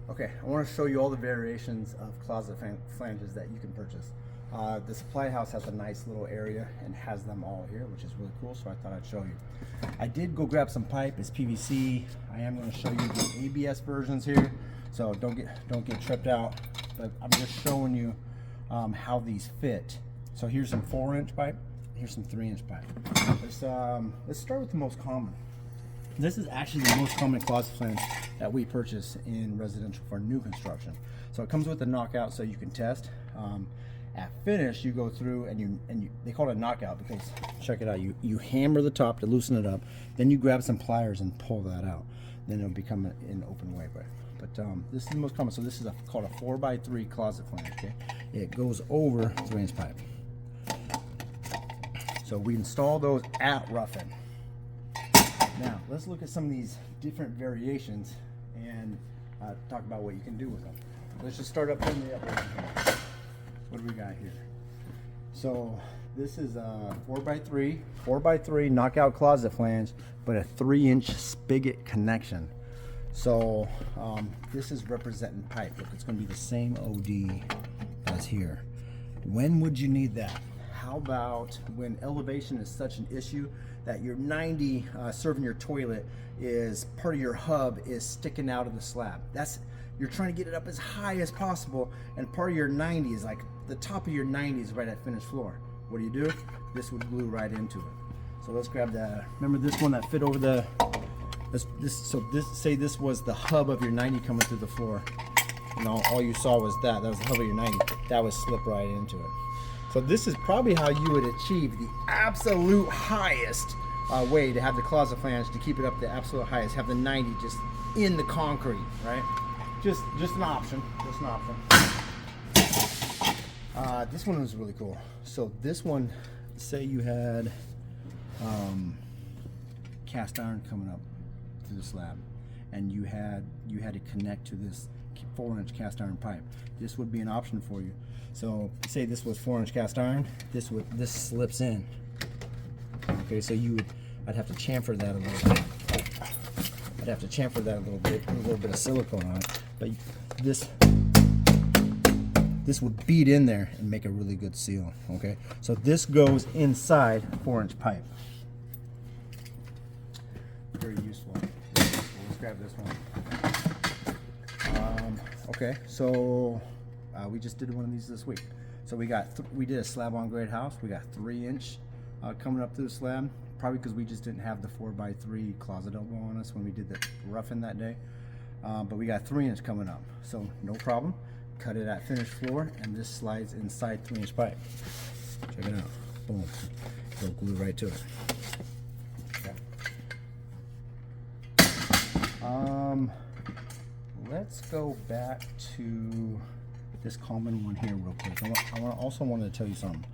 Okay, I want to show you all the variations of closet flanges that you can purchase. The supply house has a nice little area and has them all here, which is really cool, so I thought I'd show you. I did go grab some pipe. It's PVC. I am going to show you the ABS versions here, so don't get tripped out, but I'm just showing you how these fit. So here's some 4-inch pipe, here's some 3-inch pipe. Let's start with the most common. This is actually the most common closet flange that we purchase in residential for new construction. So it comes with a knockout so you can test. At finish, you go through and they call it a knockout because, check it out, you hammer the top to loosen it up, then you grab some pliers and pull that out. Then it'll become an open way. But this is the most common. So this is called a 4x3 closet flange. Okay, it goes over 3-inch pipe. So we install those at rough-in. Now, let's look at some of these different variations and talk about what you can do with them. Let's just start up in the upper end. What do we got here? So this is a 4x3 knockout closet flange, but a 3-inch spigot connection. So this is representing pipe. Look, it's going to be the same OD as here. When would you need that? How about when elevation is such an issue that your 90 serving your toilet is part of your hub is sticking out of the slab? You're trying to get it up as high as possible, and part of your 90 is like the top of your 90 is right at finished floor. What do? This would glue right into it. So let's grab that. Remember this one that fit over the say this was the hub of your 90 coming through the floor, and all you saw was that was the hub of your 90. That would slip right into it. So this is probably how you would achieve the absolute highest way to have the closet flange, to keep it up the absolute highest, have the 90 just in the concrete, right? Just an option, this one was really cool. So this one, say you had cast iron coming up through the slab, and you had to connect to this 4-inch cast iron pipe. This would be an option for you. So say this was 4-inch cast iron, this slips in. Okay, so I'd have to chamfer that a little bit. I'd have to chamfer that a little bit of silicone on it, but this would bead in there and make a really good seal. Okay, so this goes inside 4-inch pipe. Very useful. Let's grab this one. Okay, so we just did one of these this week. So we did a slab on grade house. We got 3-inch coming up through the slab. Probably because we just didn't have the 4x3 closet elbow on us when we did the rough-in that day. But we got 3-inch coming up, so no problem. Cut it at finished floor, and this slides inside 3-inch pipe. Check it out. Boom. It'll glue right to it. Okay. Let's go back to this common one here real quick. I also wanted to tell you something.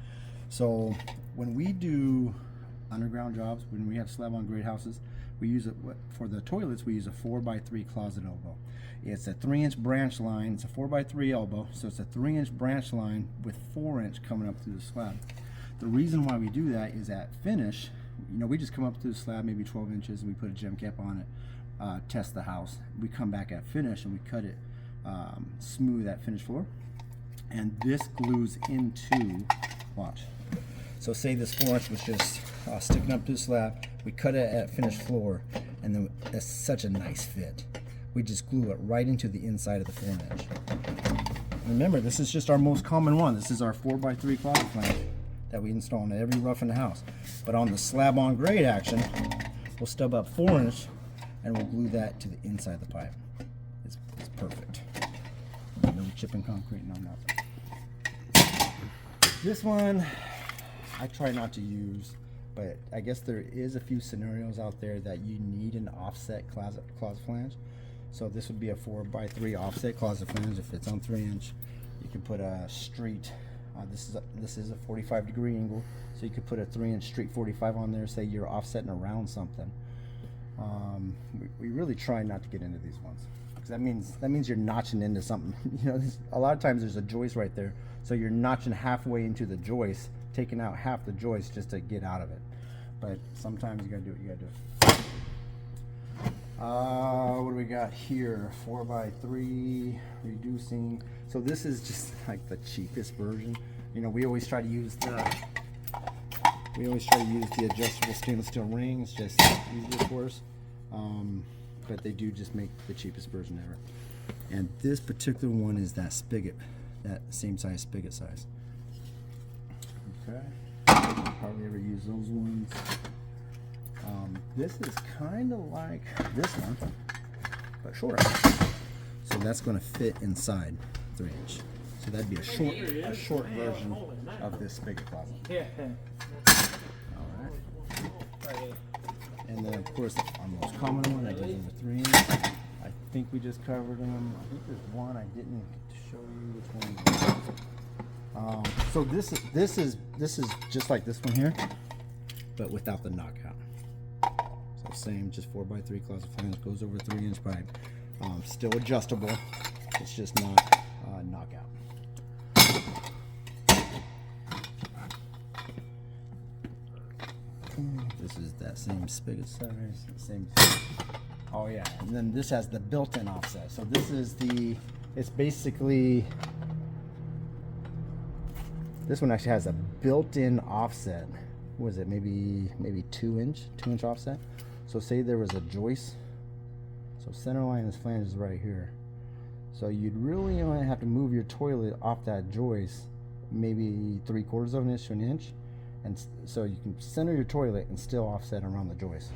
So when we do underground jobs, when we have slab on grade houses, we use it for the toilets. We use a 4x3 closet elbow. It's a 3-inch branch line. It's a 4x3 elbow, so it's a 3-inch branch line with 4-inch coming up through the slab. The reason why we do that is at finish, we just come up through the slab maybe 12 inches and we put a gem cap on it, test the house. We come back at finish and we cut it smooth at finished floor, and this glues into, watch. So say this 4-inch was just sticking up to the slab, we cut it at finished floor, and then that's such a nice fit. We just glue it right into the inside of the 4-inch. Remember, this is just our most common one. This is our 4x3 closet flange that we install in every rough in the house. But on the slab on grade action, we'll stub up 4-inch and we'll glue that to the inside of the pipe. It's perfect. No chipping concrete, no nothing. This one I try not to use, but I guess there is a few scenarios out there that you need an offset closet flange. So this would be a 4x3 offset closet flange. If it's on 3-inch, you can put a street. This is a 45-degree angle, so you could put a 3-inch street 45 on there. Say you're offsetting around something. We really try not to get into these ones, because that means you're notching into something. A lot of times there's a joist right there, so you're notching halfway into the joist, taking out half the joist just to get out of it. But sometimes you gotta do what you gotta do. What do we got here? 4x3 reducing. So this is just like the cheapest version. You know, we always try to use the adjustable stainless steel rings, just easier for us. But they do just make the cheapest version ever. And this particular one is that spigot, that same size spigot size. Okay. Hardly ever use those ones. This is kind of like this one, but shorter. So that's going to fit inside 3-inch. So that'd be a short version of this spigot closet. Yeah. All right. And then of course our most common one that goes over 3-inch. I think we just covered them. I think there's one I didn't show you which one. So this is just like this one here, but without the knockout. So same, just 4x3 closet flange, goes over 3-inch pipe. Still adjustable. It's just not knockout. This is that same spigot size, same. Oh yeah, and then this has the built-in offset. So this is it's basically, this one actually has a built-in offset. What is it? Maybe 2-inch offset. So say there was a joist. So center line is flanges right here. So you'd really only have to move your toilet off that joist, maybe 3/4 of an inch to an inch, and so you can center your toilet and still offset around the joist.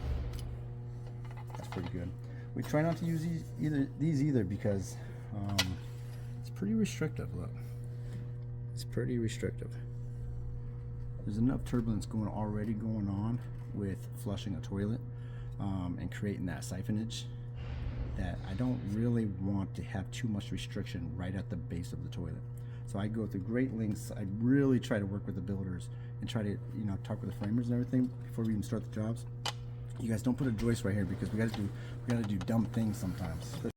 That's pretty good. We try not to use these either because it's pretty restrictive. Look, it's pretty restrictive. There's enough turbulence going on with flushing a toilet and creating that siphonage, that I don't really want to have too much restriction right at the base of the toilet. So I go through great lengths. I really try to work with the builders and try to, talk with the framers and everything before we even start the jobs. You guys don't put a joist right here because we gotta do dumb things sometimes.